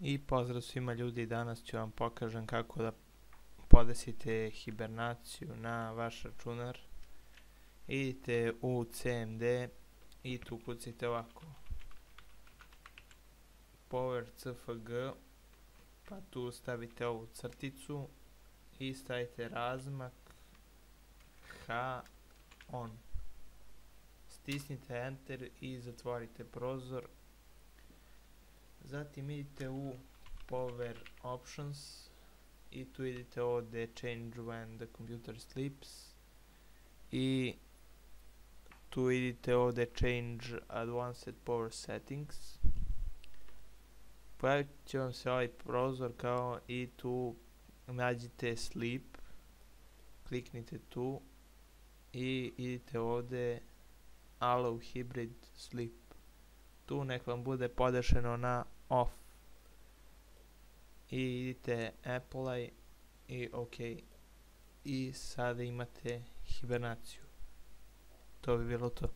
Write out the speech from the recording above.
I pozdrav svima ljudi, danas ću vam pokažem kako da podesite hibernaciju na vaš računar. Idite u CMD i tu kucite ovako powercfg, pa tu stavite ovu crticu i stavite razmak H on. Stisnite enter i zatvorite prozor. Zatim idite u power options i tu idete ovde change when the computer sleeps i tu idete ovde change advanced power settings. Pojavit će vam se ovaj prozor kao i tu nađite sleep, kliknite tu i idite ovde allow hybrid sleep. Tu nek vam bude podešeno na off i idite apply i ok i sada imate hibernaciju. To bi bilo to.